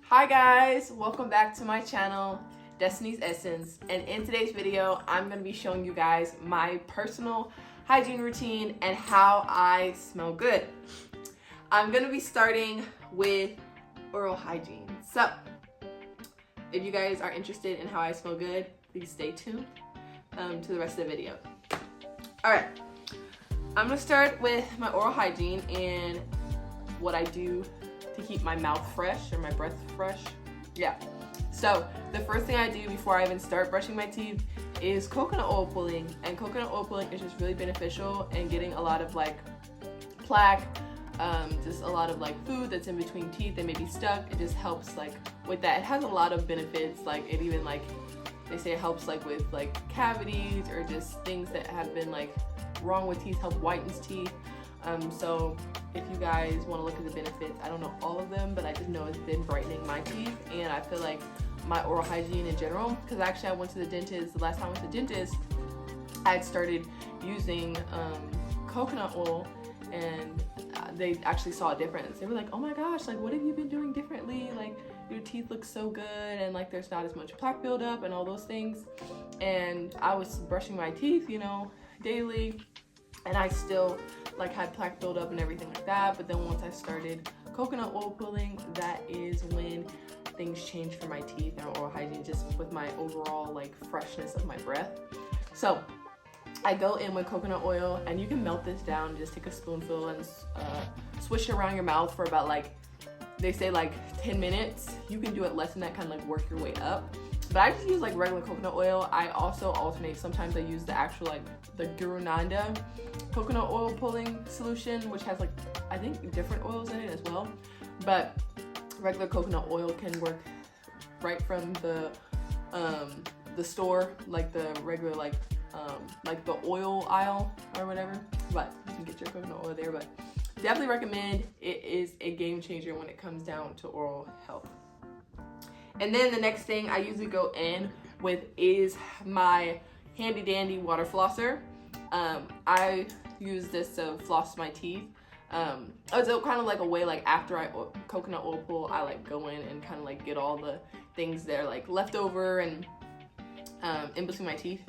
Hi guys, welcome back to my channel, Destiny's Essence, and in today's video I'm going to be showing you guys my personal hygiene routine and how I smell good. I'm going to be starting with oral hygiene. So if you guys are interested in how I smell good, please stay tuned to the rest of the video. Alright, I'm going to start with my oral hygiene and what I do to keep my mouth fresh or my breath fresh. Yeah. So the first thing I do before I even start brushing my teeth is coconut oil pulling. And coconut oil pulling is just really beneficial in getting a lot of like plaque, just a lot of like food that's in between teeth that may be stuck. It just helps like with that. It has a lot of benefits. Like it even like they say it helps like with like cavities or just things that have been like wrong with teeth, help whitens teeth. So if you guys want to look at the benefits, I don't know all of them, but I just know it's been brightening my teeth, and I feel like my oral hygiene in general, because actually I went to the dentist, the last time I went to the dentist, I had started using coconut oil, and they actually saw a difference. They were like, oh my gosh, like what have you been doing differently? Like your teeth look so good, and like there's not as much plaque buildup and all those things. And I was brushing my teeth, you know, daily, and I still like had plaque buildup and everything like that. But then once I started coconut oil pulling, that is when things changed for my teeth and oral hygiene, just with my overall like freshness of my breath. So I go in with coconut oil, and you can melt this down, just take a spoonful and swish it around your mouth for about like, they say like 10 minutes. You can do it less than that, kind of like work your way up. But I just use like regular coconut oil. I also alternate. Sometimes I use the actual like the Guru Nanda coconut oil pulling solution, which has like I think different oils in it as well. But regular coconut oil can work right from the store, like the regular like the oil aisle or whatever. But you can get your coconut oil there. But definitely recommend. It is a game changer when it comes down to oral health. And then the next thing I usually go in with is my handy dandy water flosser. I use this to floss my teeth. It's kind of like a way, like after I coconut oil pull, I like go in and kind of like get all the things that are like left over and in between my teeth.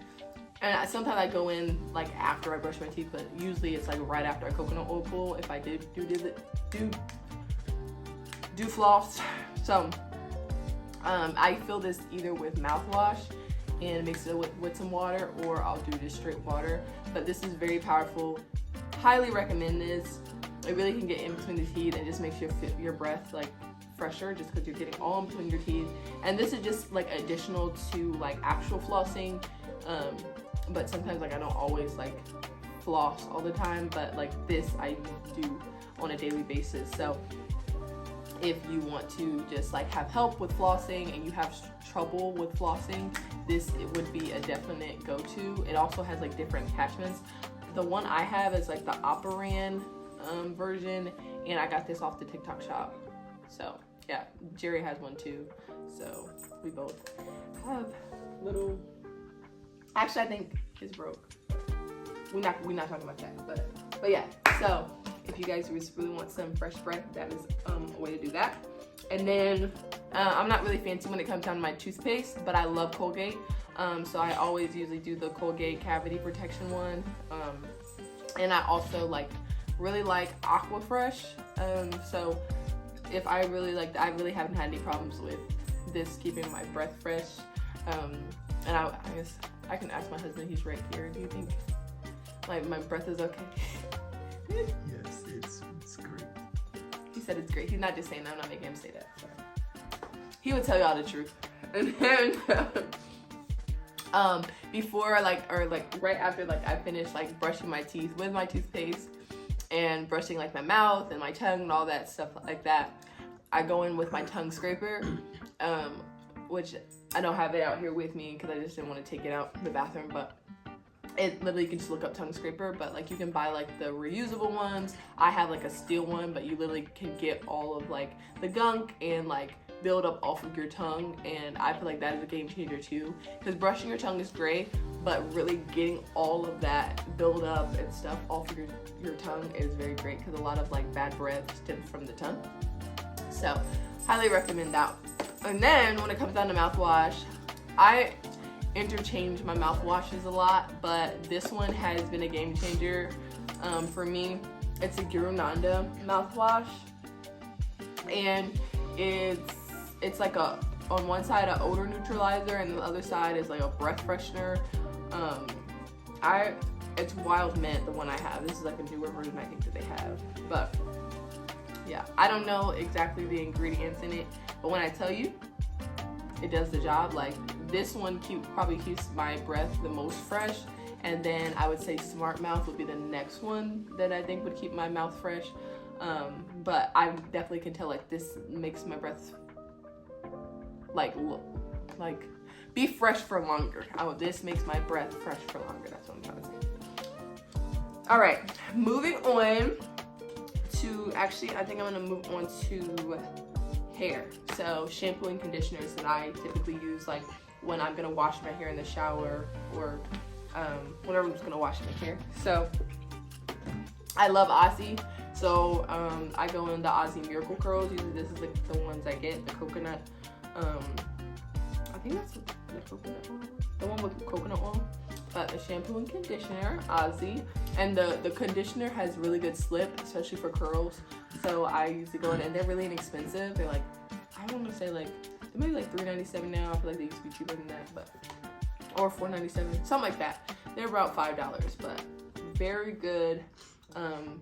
And sometimes I go in like after I brush my teeth, but usually it's like right after I coconut oil pull if I do floss. So I fill this either with mouthwash and mix it with some water, or I'll do just straight water. But this is very powerful. Highly recommend this. It really can get in between the teeth and just makes your breath like fresher, just because you're getting all in between your teeth. And this is just like additional to like actual flossing. But sometimes like I don't always like floss all the time, but like this I do on a daily basis. So if you want to just like have help with flossing and you have trouble with flossing, it would be a definite go-to. It also has like different attachments. The one I have is like the Operan version, and I got this off the TikTok shop. So yeah, Jerry has one too. So we both have little. Actually, I think his broke. We're not talking about that, but yeah. So if you guys just really want some fresh breath, that is a way to do that. And then I'm not really fancy when it comes down to my toothpaste, but I love Colgate. So I always usually do the Colgate cavity protection one. And I also really like Aquafresh. So if I really haven't had any problems with this keeping my breath fresh. And I guess I can ask my husband, he's right here. Do you think like my breath is okay? Yes, it's great. He said it's great. He's not just saying that. I'm not making him say that. So. He would tell y'all the truth. And then before right after I finish brushing my teeth with my toothpaste and brushing my mouth and my tongue and all that stuff like that, I go in with my tongue scraper, which I don't have it out here with me because I just didn't want to take it out in the bathroom, but it literally, you can just look up tongue scraper, but you can buy the reusable ones. I have a steel one, but you literally can get all of the gunk and build up off of your tongue, and I feel like that is a game changer too, because brushing your tongue is great, but really getting all of that build up and stuff off of your tongue is very great, because a lot of bad breath stems from the tongue. So highly recommend that. And then when it comes down to mouthwash, I interchange my mouthwashes a lot, but this one has been a game changer for me. It's a Girunanda mouthwash, and it's like on one side an odor neutralizer, and the other side is like a breath freshener. It's wild mint, the one I have. This is like a newer version I think that they have, but yeah, I don't know exactly the ingredients in it, but when I tell you, it does the job. Like this one probably keeps my breath the most fresh, and then I would say Smart Mouth would be the next one that I think would keep my mouth fresh. But I definitely can tell like this makes my breath like be fresh for longer. This makes my breath fresh for longer. That's what I'm trying to say. All right, moving on to, actually, I think I'm gonna move on to hair. So shampoo and conditioners that I typically use, like when I'm gonna wash my hair in the shower or whenever I'm just gonna wash my hair. So I love Aussie. So I go in the Aussie Miracle Curls. Usually this is the ones I get, the coconut. I think that's the coconut oil. The one with coconut oil. The shampoo and conditioner, Aussie. And the conditioner has really good slip, especially for curls. So I usually go in, and they're really inexpensive. They're like, I want to say like, they might be like $3.97 now. I feel like they used to be cheaper than that, but, or $4.97, something like that. They're about $5, but very good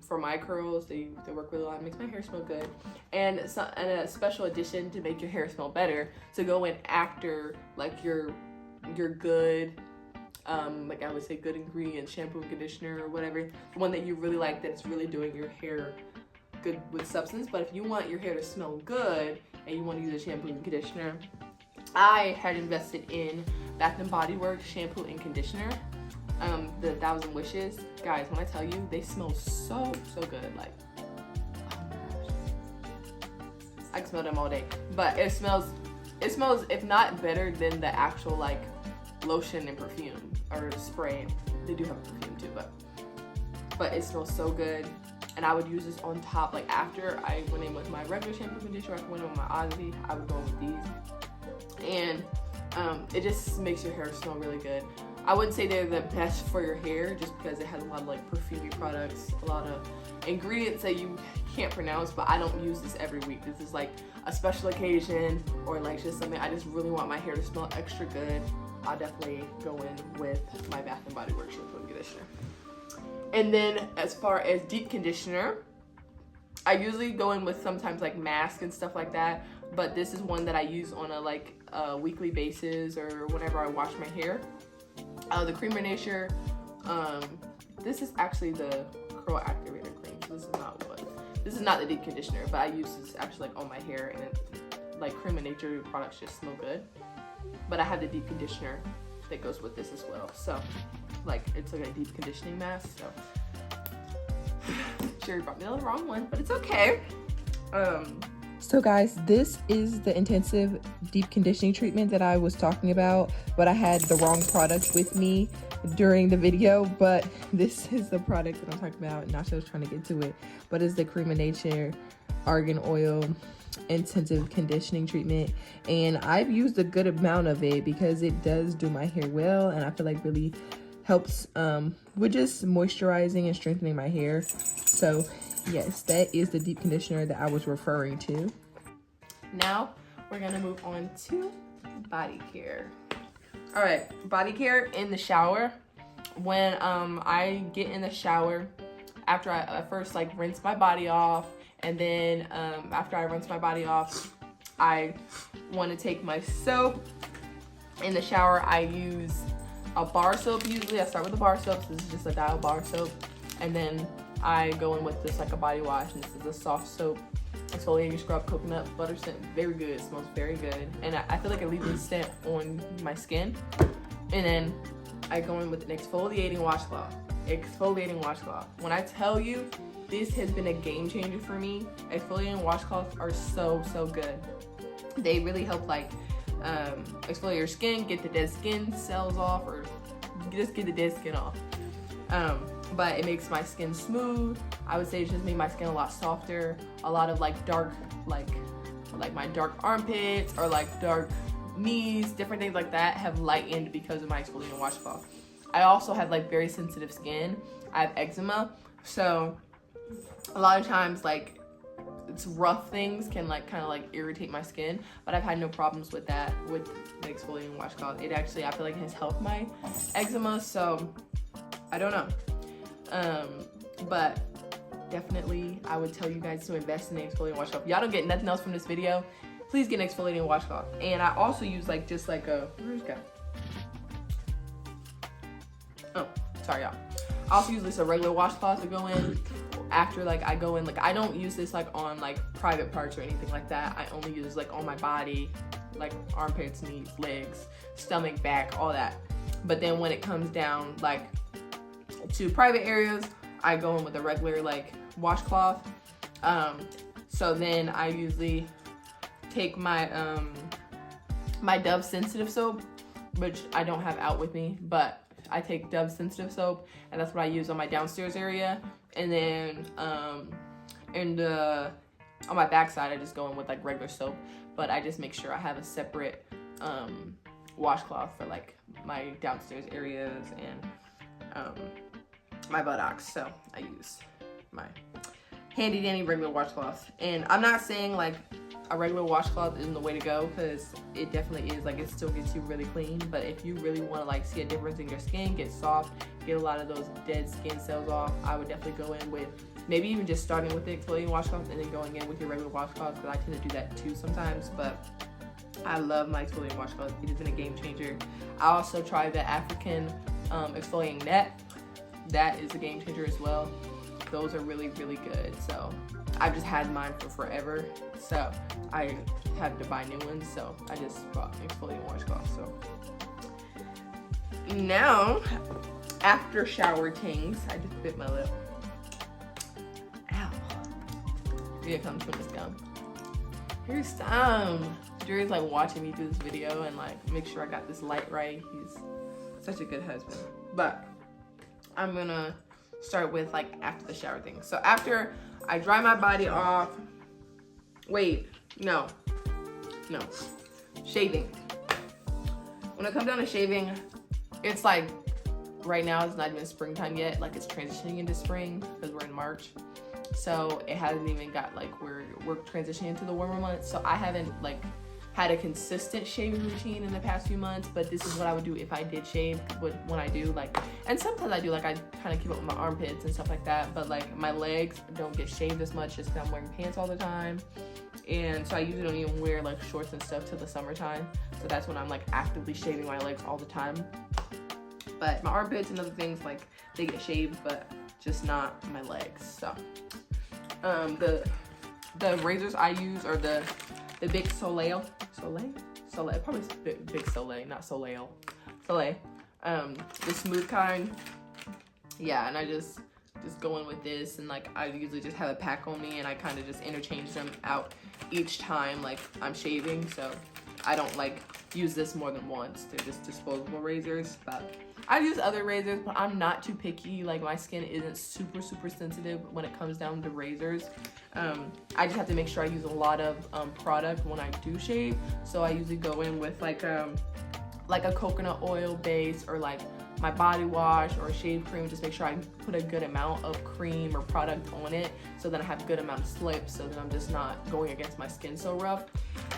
for my curls. They work really well. It makes my hair smell good. And a special addition to make your hair smell better, to go in after like your good, like I would say good ingredient, shampoo and conditioner or whatever, the one that you really like that's really doing your hair good with substance. But if you want your hair to smell good and you want to use a shampoo and conditioner, I had invested in Bath & Body Works shampoo and conditioner, the 1000 Wishes. Guys, when I tell you, they smell so good. Like, oh my gosh, I can smell them all day. But it smells if not better than the actual like lotion and perfume or spray. They do have a perfume too, but it smells so good. And I would use this on top, like after I went in with my regular shampoo conditioner, I went in with my Aussie, I would go in with these. And it just makes your hair smell really good. I wouldn't say they're the best for your hair just because it has a lot of like perfumey products, a lot of ingredients that you can't pronounce, but I don't use this every week. This is like a special occasion or like just something I just really want my hair to smell extra good. I'll definitely go in with my Bath & Body Works shampoo and conditioner. And then as far as deep conditioner, I usually go in with sometimes like mask and stuff like that, but this is one that I use on a weekly basis or whenever I wash my hair. The Cream of Nature, this is actually the curl activator cream, so this is not the deep conditioner, but I use this actually like on my hair, and it's like Cream of Nature products just smell good. But I have the deep conditioner that goes with this as well. So like it's like a deep conditioning mask. So Sherry brought me the wrong one, but it's okay. So guys, this is the intensive deep conditioning treatment that I was talking about, but I had the wrong product with me during the video. But this is the product that I'm talking about. Nasha was trying to get to it, but it's the Cream of Nature Argan Oil intensive conditioning treatment, and I've used a good amount of it because it does do my hair well, and I feel like really helps with just moisturizing and strengthening my hair. So yes, that is the deep conditioner that I was referring to. Now we're gonna move on to body care. All right, body care in the shower. When I get in the shower, after I first like rinse my body off, and then after I rinse my body off, I want to take my soap. In the shower, I use a bar soap usually. I start with a bar soap. So this is just a dial bar soap. And then I go in with this like a body wash. And this is a soft soap, exfoliating scrub, coconut butter scent. Very good. It smells very good. And I feel like it leaves a scent on my skin. And then I go in with an exfoliating washcloth. Exfoliating washcloth. When I tell you, this has been a game changer for me. Exfoliating washcloths are so good. They really help like exfoliate your skin, get the dead skin cells off, or just get the dead skin off. But it makes my skin smooth. I would say it just made my skin a lot softer. A lot of like dark like like my dark armpits or like dark knees, different things like that have lightened because of my exfoliating washcloth. I also have like very sensitive skin. I have eczema, so a lot of times like it's rough things can like kind of like irritate my skin, but I've had no problems with that with the exfoliating washcloth. It actually, I feel like, has helped my eczema, so I don't know. But definitely I would tell you guys to invest in the exfoliating washcloth. If y'all don't get nothing else from this video, please get an exfoliating washcloth. And I also use like just like a, where's it go? Oh, sorry y'all. I also use this a regular washcloth to go in after like I go in. Like I don't use this like on like private parts or anything like that. I only use like on my body, like armpits, knees, legs, stomach, back, all that. But then when it comes down like to private areas, I go in with a regular like washcloth. So then I usually take my my Dove sensitive soap, which I don't have out with me, but I take Dove sensitive soap, and that's what I use on my downstairs area. And then on my backside, I just go in with like regular soap, but I just make sure I have a separate washcloth for like my downstairs areas and my buttocks. So I use my handy dandy regular washcloth. And I'm not saying like a regular washcloth isn't the way to go, because it definitely is. Like it still gets you really clean, but if you really want to like see a difference in your skin, get soft, get a lot of those dead skin cells off, I would definitely go in with maybe even just starting with the exfoliating washcloth and then going in with your regular washcloth, because I tend to do that too sometimes. But I love my exfoliating washcloth. It has been a game changer. I also tried the African exfoliating net. That is a game changer as well. Those are really, really good. So I've just had mine for forever, so I had to buy new ones, so I just bought exfoliating washcloth. So now, after shower things, I just bit my lip. Ow. Here it comes from this gum. Here's some. Jerry's like watching me do this video and like make sure I got this light right. He's such a good husband. But I'm gonna start with like after the shower thing. So after I dry my body off, shaving. When it comes down to shaving, it's like right now it's not even springtime yet. Like it's transitioning into spring because we're in March. So it hasn't even got like we're transitioning into the warmer months. So I haven't like had a consistent shaving routine in the past few months, but this is what I would do if I did shave. When I do, like, and sometimes I do, like, I kind of keep up with my armpits and stuff like that, but like my legs don't get shaved as much just because I'm wearing pants all the time. And so I usually don't even wear like shorts and stuff till the summertime. So that's when I'm like actively shaving my legs all the time. But my armpits and other things, like, they get shaved, but just not my legs. So the razors I use are the Big Soleil, probably Big Soleil, not Soleil, Soleil, the smooth kind. Yeah, and I just go in with this, and like I usually just have a pack on me, and I kind of just interchange them out each time like I'm shaving, so I don't like use this more than once. They're just disposable razors, but I use other razors, but I'm not too picky. Like my skin isn't super sensitive when it comes down to razors. I just have to make sure I use a lot of product when I do shave. So I usually go in with like a coconut oil base, or like my body wash or a shave cream. Just make sure I put a good amount of cream or product on it, so then I have a good amount of slip, so that I'm just not going against my skin so rough.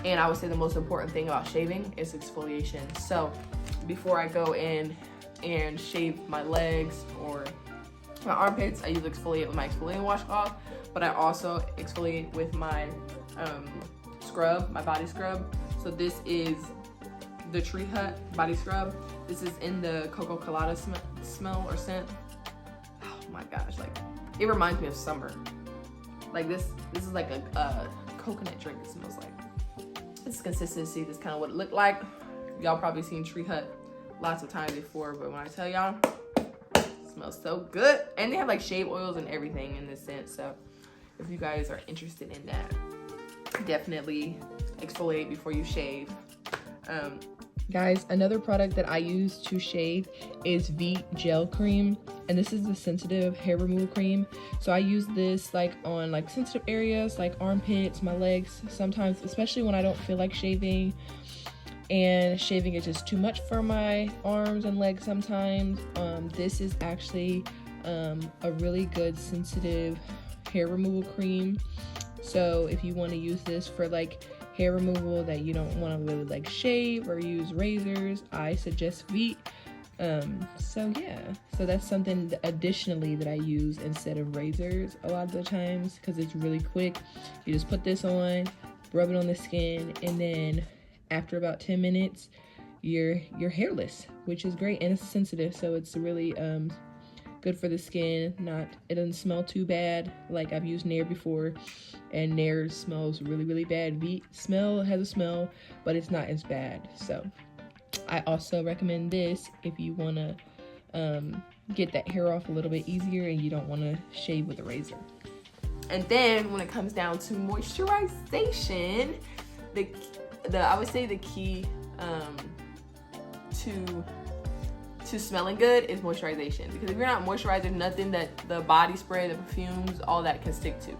And I would say the most important thing about shaving is exfoliation. So before I go in and shave my legs or my armpits, I usually exfoliate with my exfoliating washcloth, but I also exfoliate with my scrub, my body scrub. So this is the Tree Hut body scrub. This is in the Coco Colada smell or scent. Oh my gosh, like it reminds me of summer. Like this is like a coconut drink. It smells like. This consistency, this is kind of what it looked like. Y'all probably seen Tree Hut lots of times before, but when I tell y'all, it smells so good. And they have like shave oils and everything in this scent. So if you guys are interested in that, definitely exfoliate before you shave. Guys, another product that I use to shave is Veet Gel Cream, and this is the sensitive hair removal cream. So I use this like on like sensitive areas like armpits, my legs, sometimes, especially when I don't feel like shaving and shaving is just too much for my arms and legs sometimes. This is actually a really good sensitive hair removal cream. So if you want to use this for like hair removal that you don't want to really like shave or use razors, I suggest Veet. So yeah, so that's something additionally that I use instead of razors a lot of the times, because it's really quick. You just put this on, rub it on the skin, and then after about 10 minutes you're hairless, which is great, and it's sensitive, so it's really good for the skin. It doesn't smell too bad. Like I've used Nair before, and Nair smells really bad. Veet has a smell, but it's not as bad. So I also recommend this if you want to get that hair off a little bit easier and you don't want to shave with a razor. And then when it comes down to moisturization, I would say the key to smelling good is moisturization, because if you're not moisturized, there's nothing that the body spray, the perfumes, all that can stick to.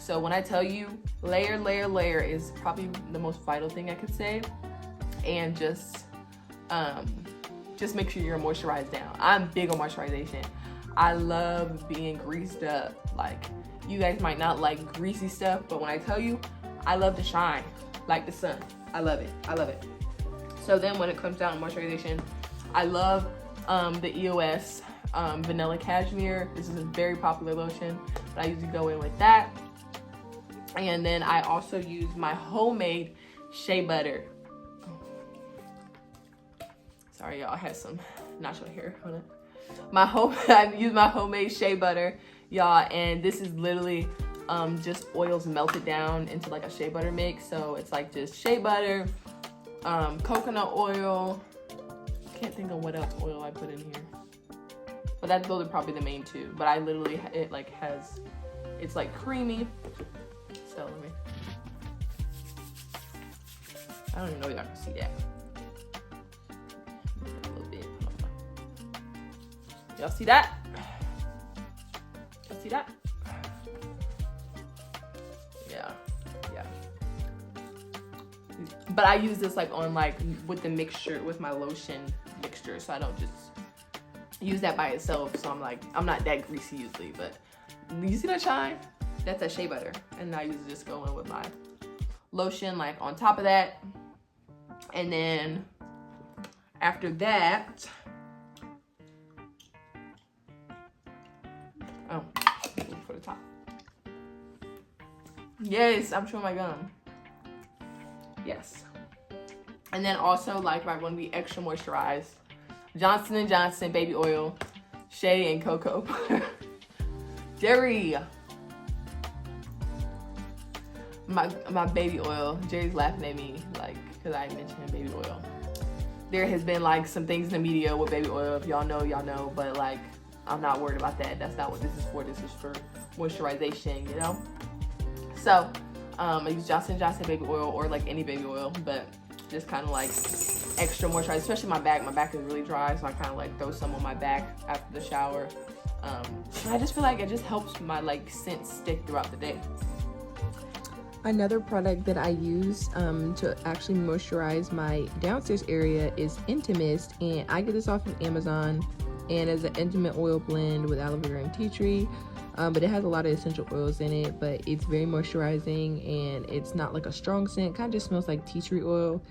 So when I tell you layer is probably the most vital thing I could say, and just make sure you're moisturized down. I'm big on moisturization. I love being greased up. Like, you guys might not like greasy stuff, but when I tell you, I love to shine like the sun. I love it. So then when it comes down to moisturization, I love the EOS Vanilla Cashmere. This is a very popular lotion, but I usually go in with that. And then I also use my homemade shea butter. Sorry, y'all, I had some natural hair on it. I use my homemade shea butter, y'all, and this is literally just oils melted down into like a shea butter mix. So it's like just shea butter, coconut oil. Can't think of what else oil I put in here, but those are probably the main two. But I literally, it's like creamy. So I don't even know if y'all can see that. A little bit. Y'all see that? Y'all see that? Yeah. But I use this like on like with the mixture, with my lotion mixture, so I don't just use that by itself. So I'm not that greasy usually, but you see that shine? That's that shea butter. And I usually just go in with my lotion like on top of that. And then after that, for the top. Yes, I'm chewing my gum. Yes. And then also, like, if I want to be extra moisturized, Johnson & Johnson baby oil, shea and cocoa. Jerry. My baby oil. Jerry's laughing at me, like, because I mentioned baby oil. There has been, like, some things in the media with baby oil. If y'all know, y'all know. But, like, I'm not worried about that. That's not what this is for. This is for moisturization, you know? So, I use Johnson & Johnson baby oil, or, like, any baby oil. But just kind of, like, extra moisturized. Especially my back. My back is really dry. So, I kind of, like, throw some on my back after the shower. I just feel like it just helps my, like, scent stick throughout the day. Another product that I use to actually moisturize my downstairs area is Intimist, and I get this off of Amazon, and it's an intimate oil blend with aloe vera and tea tree, but it has a lot of essential oils in it, but it's very moisturizing, and it's not like a strong scent. Kind of just smells like tea tree oil,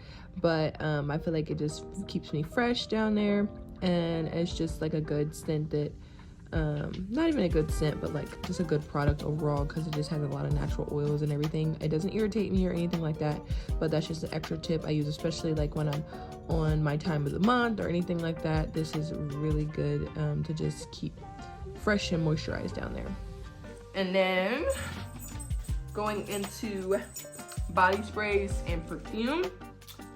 but I feel like it just keeps me fresh down there, and it's just like a good scent that not even a good scent, but like just a good product overall, because it just has a lot of natural oils and everything. It doesn't irritate me or anything like that, but that's just an extra tip I use, especially like when I'm on my time of the month or anything like that. This is really good to just keep fresh and moisturized down there. And then going into body sprays and perfume,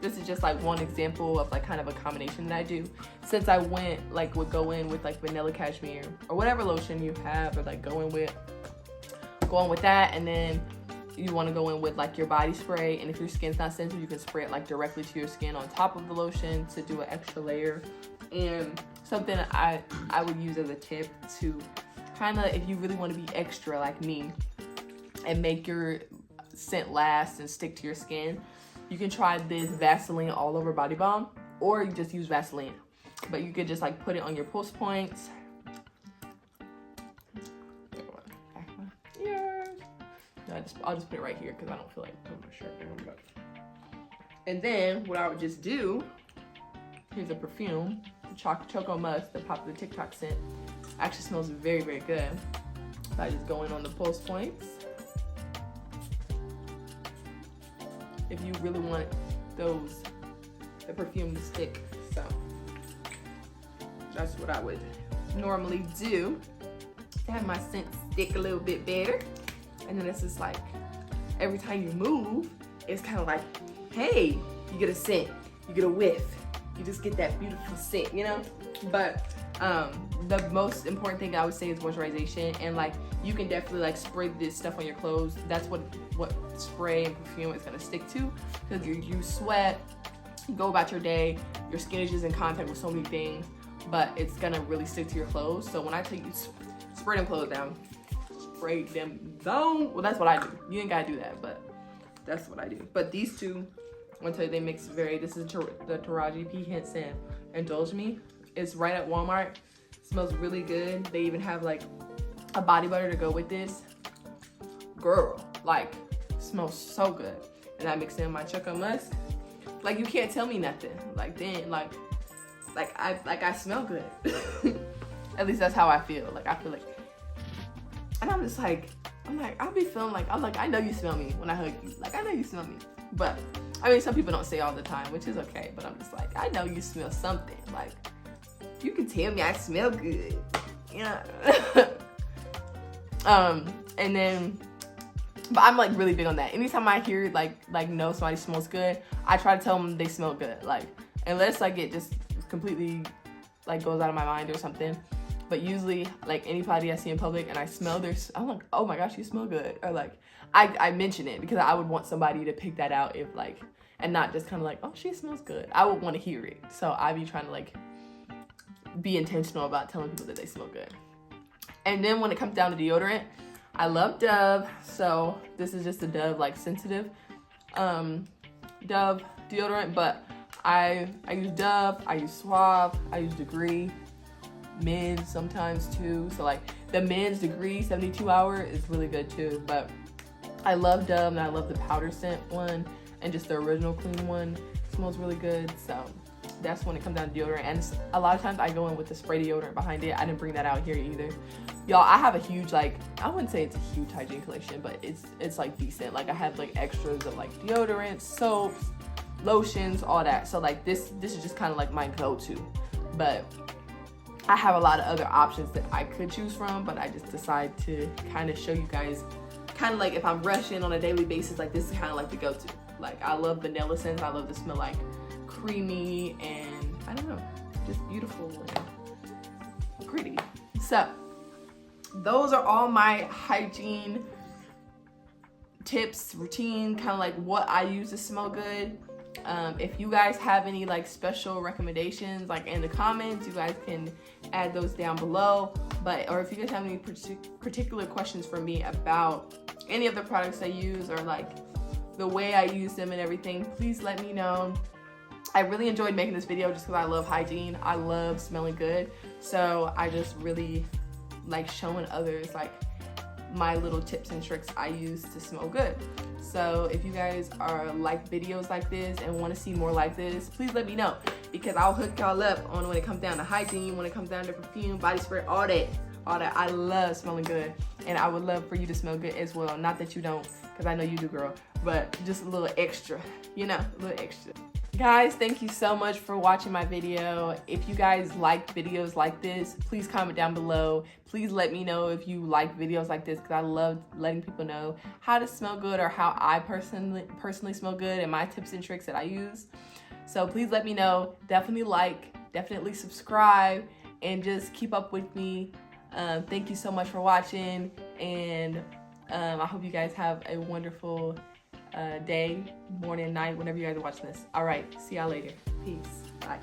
this is just like one example of like kind of a combination that I do. Since I would go in with like vanilla cashmere or whatever lotion you have, or like go in with that, and then you want to go in with like your body spray, and if your skin's not sensitive, you can spray it like directly to your skin on top of the lotion to do an extra layer. And something I would use as a tip to kind of, if you really want to be extra like me and make your scent last and stick to your skin, you can try this Vaseline all over body balm, or you just use Vaseline, but you could just like put it on your pulse points. I'll just put it right here because I don't feel like putting my shirt down. And then what I would just do, here's a perfume, Choco Musk, the popular TikTok scent. Actually smells very, very good. So I just go in on the pulse points. If you really want the perfume to stick. So that's what I would normally do to have my scent stick a little bit better. And then it's just like, every time you move, it's kind of like, hey, you get a scent, you get a whiff, you just get that beautiful scent, you know? But the most important thing I would say is moisturization, and like, you can definitely like spray this stuff on your clothes. That's what spray and perfume is gonna stick to, because you sweat, you go about your day, your skin is just in contact with so many things, but it's gonna really stick to your clothes. So when I tell you spray them clothes down, spray them down. Well, that's what I do. You ain't gotta do that, but that's what I do. But these two, I'm gonna tell you, they mix this is the Taraji P. Henson Indulge Me. It's right at Walmart. It smells really good. They even have like a body butter to go with this. Girl, like, smells so good. And I mix in my Choco Musk. Like, you can't tell me nothing. Like, then, like I smell good. At least that's how I feel. Like, I feel like, and I'm just like, I'll be feeling like, I know you smell me when I hug you. Like, I know you smell me. But, I mean, some people don't say all the time, which is okay. But I'm just like, I know you smell something. Like, you can tell me I smell good. You know? And then, but I'm like really big on that. Anytime I hear like know somebody smells good, I try to tell them they smell good. Like, unless like it just completely like goes out of my mind or something. But usually, like, anybody I see in public and I smell I'm like, oh my gosh, you smell good. Or like, I mention it because I would want somebody to pick that out if like, and not just kind of like, oh, she smells good. I would want to hear it. So I be trying to like be intentional about telling people that they smell good. And then when it comes down to deodorant, I love Dove. So this is just a Dove like sensitive Dove deodorant, but I use Dove, I use Suave, I use Degree, Men's sometimes too. So like the Men's Degree 72 hour is really good too. But I love Dove, and I love the powder scent one, and just the original clean one. It smells really good. So that's when it comes down to deodorant. And a lot of times I go in with the spray deodorant behind it. I didn't bring that out here either. Y'all, I have a huge, like, I wouldn't say it's a huge hygiene collection, but it's like decent. Like, I have like extras of like deodorants, soaps, lotions, all that. So like this is just kind of like my go-to. But I have a lot of other options that I could choose from, but I just decide to kind of show you guys, kind of like if I'm rushing on a daily basis, like this is kind of like the go-to. Like, I love vanilla scents. I love to smell like creamy and, I don't know, just beautiful and pretty. So those are all my hygiene tips, routine, kind of like what I use to smell good. If you guys have any like special recommendations, like in the comments, you guys can add those down below. Or if you guys have any particular questions for me about any of the products I use, or like the way I use them and everything, please let me know. I really enjoyed making this video just because I love hygiene. I love smelling good. So I just really like showing others like my little tips and tricks I use to smell good. So if you guys are like videos like this and want to see more like this, please let me know, because I'll hook y'all up on when it comes down to hygiene, when it comes down to perfume, body spray, all that. I love smelling good, and I would love for you to smell good as well. Not that you don't, because I know you do, girl, but just a little extra, you know, a little extra. Guys, thank you so much for watching my video. If you guys like videos like this, please comment down below. Please let me know if you like videos like this, because I love letting people know how to smell good, or how I personally smell good, and my tips and tricks that I use. So please let me know. Definitely like, definitely subscribe, and just keep up with me. Thank you so much for watching, and I hope you guys have a wonderful day, morning, night, whenever you guys are watching this. All right, see y'all later. Peace. Bye.